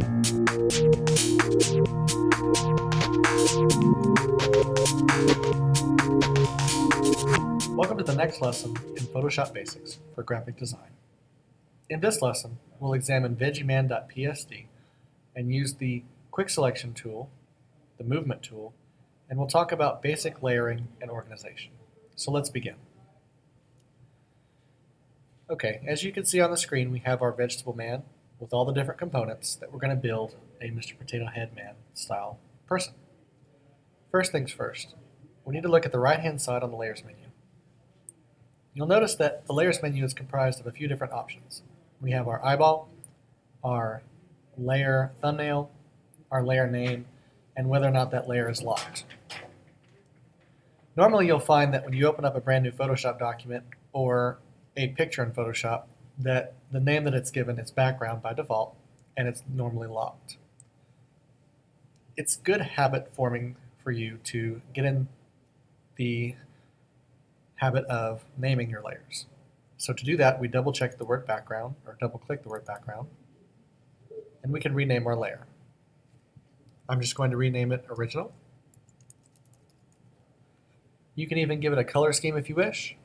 Welcome to the next lesson in Photoshop Basics for Graphic Design. In this lesson, we'll examine VeggieMan.psd and use the Quick Selection tool, the Movement tool, and we'll talk about basic layering and organization. So let's begin. Okay, as you can see on the screen, we have our Vegetable Man with all the different components that we're going to build a Mr. Potato Head Man style person. First things first, we need to look at the right-hand side on the Layers menu. You'll notice that the Layers menu is comprised of a few different options. We have our eyeball, our layer thumbnail, our layer name, and whether or not that layer is locked. Normally you'll find that when you open up a brand new Photoshop document or a picture in Photoshop that the name that it's given is background by default and it's normally locked. It's good habit forming for you to get in the habit of naming your layers. So to do that, we double check the word background or double click the word background and we can rename our layer. I'm just going to rename it Original. You can even give it a color scheme if you wish.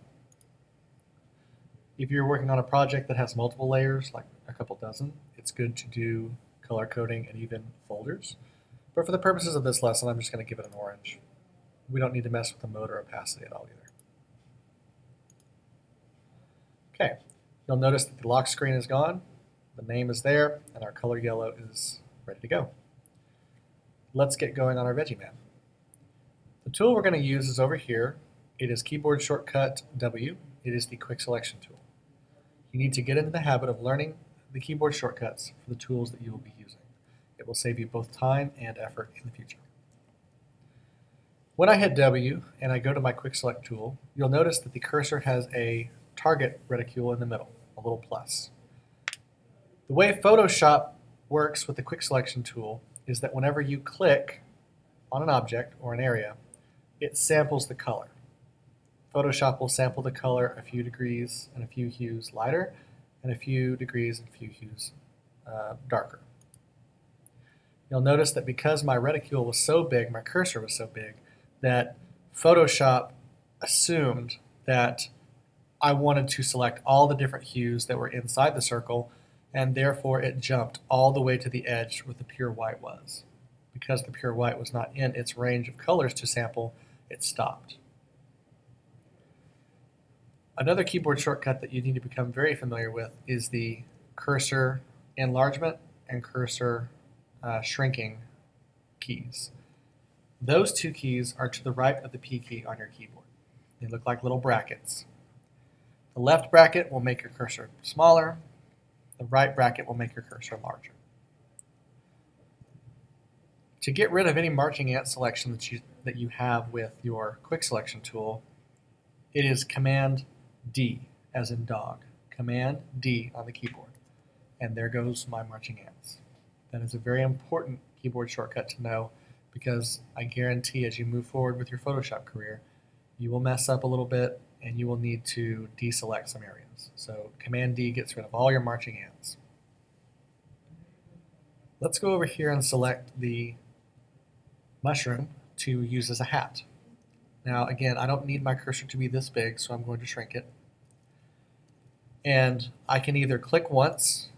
If you're working on a project that has multiple layers, like a couple dozen, it's good to do color coding and even folders. But for the purposes of this lesson, I'm just going to give it an orange. We don't need to mess with the mode or opacity at all either. Okay, you'll notice that the lock screen is gone, the name is there, and our color yellow is ready to go. Let's get going on our Veggie Man. The tool we're going to use is over here. It is keyboard shortcut W. It is the Quick Selection tool. You need to get into the habit of learning the keyboard shortcuts for the tools that you will be using. It will save you both time and effort in the future. When I hit W and I go to my Quick Select tool, you'll notice that the cursor has a target reticule in the middle, a little plus. The way Photoshop works with the Quick Selection tool is that whenever you click on an object or an area, it samples the color. Photoshop will sample the color a few degrees and a few hues lighter, and a few degrees and a few hues darker. You'll notice that because my reticule was so big, my cursor was so big, that Photoshop assumed that I wanted to select all the different hues that were inside the circle, and therefore it jumped all the way to the edge where the pure white was. Because the pure white was not in its range of colors to sample, it stopped. Another keyboard shortcut that you need to become very familiar with is the cursor enlargement and cursor shrinking keys. Those two keys are to the right of the P key on your keyboard. They look like little brackets. The left bracket will make your cursor smaller. The right bracket will make your cursor larger. To get rid of any marching ant selection that you have with your Quick Selection tool, it is Command D, as in dog. Command D on the keyboard. And there goes my marching ants. That is a very important keyboard shortcut to know because I guarantee as you move forward with your Photoshop career, you will mess up a little bit and you will need to deselect some areas. So Command D gets rid of all your marching ants. Let's go over here and select the mushroom to use as a hat. Now again, I don't need my cursor to be this big, so I'm going to shrink it. And I can either click once,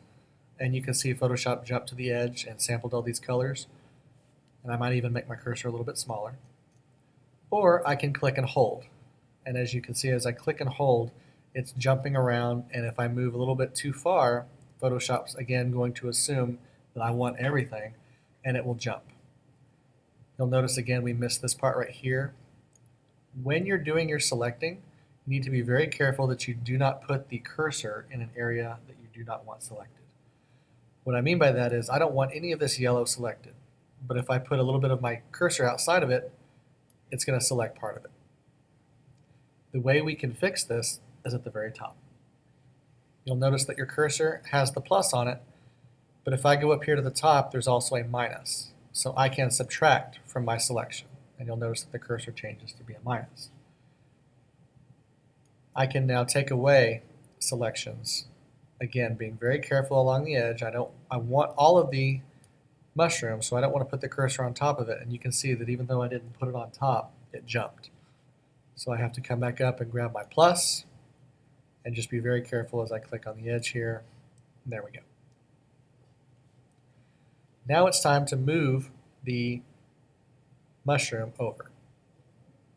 and you can see Photoshop jump to the edge and sampled all these colors, and I might even make my cursor a little bit smaller. Or I can click and hold. And as you can see, as I click and hold, it's jumping around, and if I move a little bit too far, Photoshop's again going to assume that I want everything, and it will jump. You'll notice again we missed this part right here. When you're doing your selecting, you need to be very careful that you do not put the cursor in an area that you do not want selected. What I mean by that is I don't want any of this yellow selected, but if I put a little bit of my cursor outside of it, it's going to select part of it. The way we can fix this is at the very top. You'll notice that your cursor has the plus on it, but if I go up here to the top, there's also a minus. So I can subtract from my selection, and you'll notice that the cursor changes to be a minus. I can now take away selections. Again, being very careful along the edge. I want all of the mushroom, so I don't want to put the cursor on top of it, and you can see that even though I didn't put it on top, it jumped. So I have to come back up and grab my plus, and just be very careful as I click on the edge here. And there we go. Now it's time to move the mushroom over.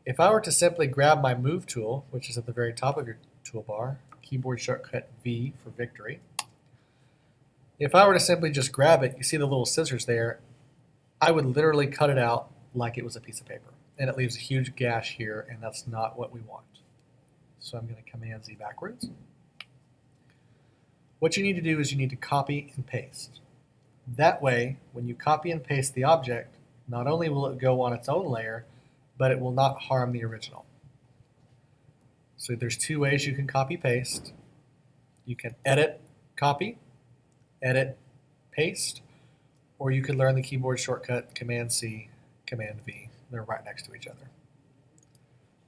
If I were to simply grab my move tool, which is at the very top of your toolbar, keyboard shortcut V for victory. If I were to simply just grab it, you see the little scissors there, I would literally cut it out like it was a piece of paper. And it leaves a huge gash here, and that's not what we want. So I'm going to Command Z backwards. What you need to do is you need to copy and paste. That way, when you copy and paste the object, not only will it go on its own layer, but it will not harm the original. So there's two ways you can copy paste. You can edit, copy, edit, paste, or you could learn the keyboard shortcut Command C, Command V. They're right next to each other.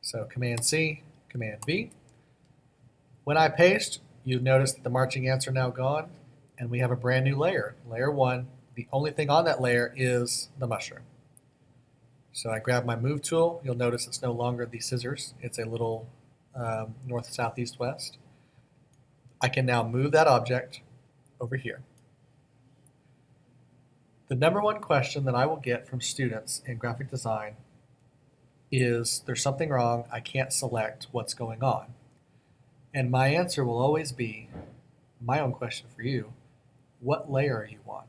So Command C, Command V. When I paste, you notice that the marching ants are now gone, and we have a brand new layer, layer 1. The only thing on that layer is the mushroom. So I grab my move tool. You'll notice it's no longer the scissors. It's a little north, south, east, west. I can now move that object over here. The number one question that I will get from students in graphic design is, there's something wrong, I can't select what's going on. And my answer will always be, my own question for you, what layer are you on?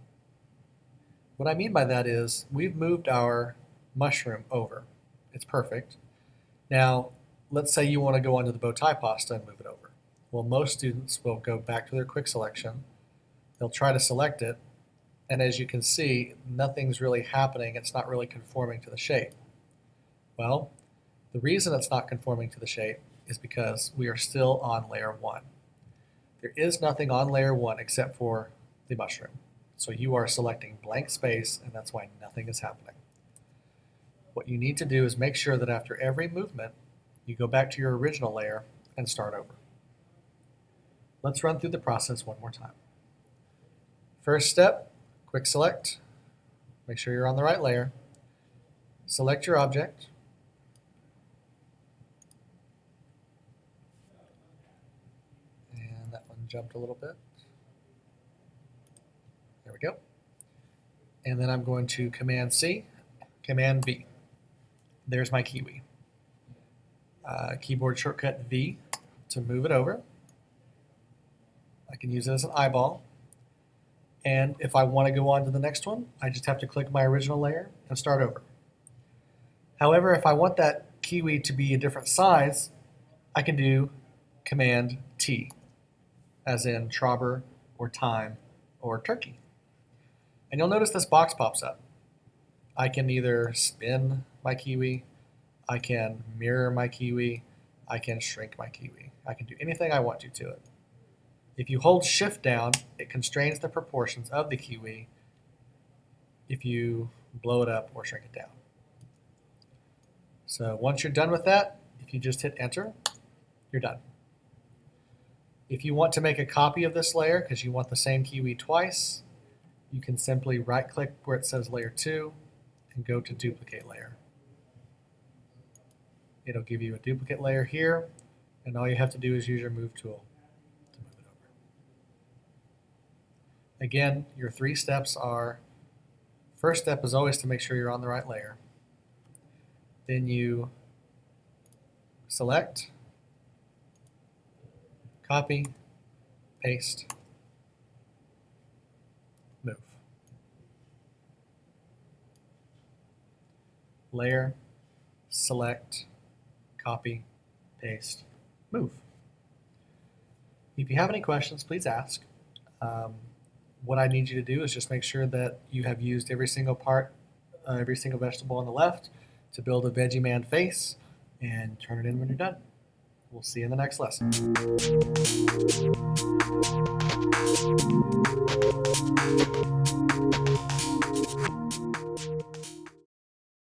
What I mean by that is, we've moved our mushroom over. It's perfect. Now, let's say you want to go onto the bow tie pasta and move it over. Well, most students will go back to their quick selection. They'll try to select it, and as you can see, nothing's really happening. It's not really conforming to the shape. Well, the reason it's not conforming to the shape is because we are still on layer 1. There is nothing on layer 1 except for the mushroom. So you are selecting blank space, and that's why nothing is happening. What you need to do is make sure that after every movement, you go back to your original layer and start over. Let's run through the process one more time. First step, quick select. Make sure you're on the right layer. Select your object. And that one jumped a little bit. There we go. And then I'm going to Command C, Command V. There's my kiwi. Keyboard shortcut V to move it over. I can use it as an eyeball. And if I want to go on to the next one, I just have to click my original layer and start over. However, if I want that kiwi to be a different size, I can do Command T, as in Trauber or Time or Turkey. And you'll notice this box pops up. I can either spin my kiwi, I can mirror my kiwi, I can shrink my kiwi. I can do anything I want to it. If you hold Shift down, it constrains the proportions of the kiwi if you blow it up or shrink it down. So once you're done with that, if you just hit Enter, you're done. If you want to make a copy of this layer because you want the same kiwi twice, you can simply right-click where it says Layer 2 and go to Duplicate Layer. It'll give you a duplicate layer here, and all you have to do is use your Move tool to move it over. Again, your 3 steps are, first step is always to make sure you're on the right layer. Then you select, copy, paste, move. Layer, select, copy, paste, move. If you have any questions, please ask. What I need you to do is just make sure that you have used every single part, every single vegetable on the left to build a Veggie Man face, and turn it in when you're done. We'll see you in the next lesson.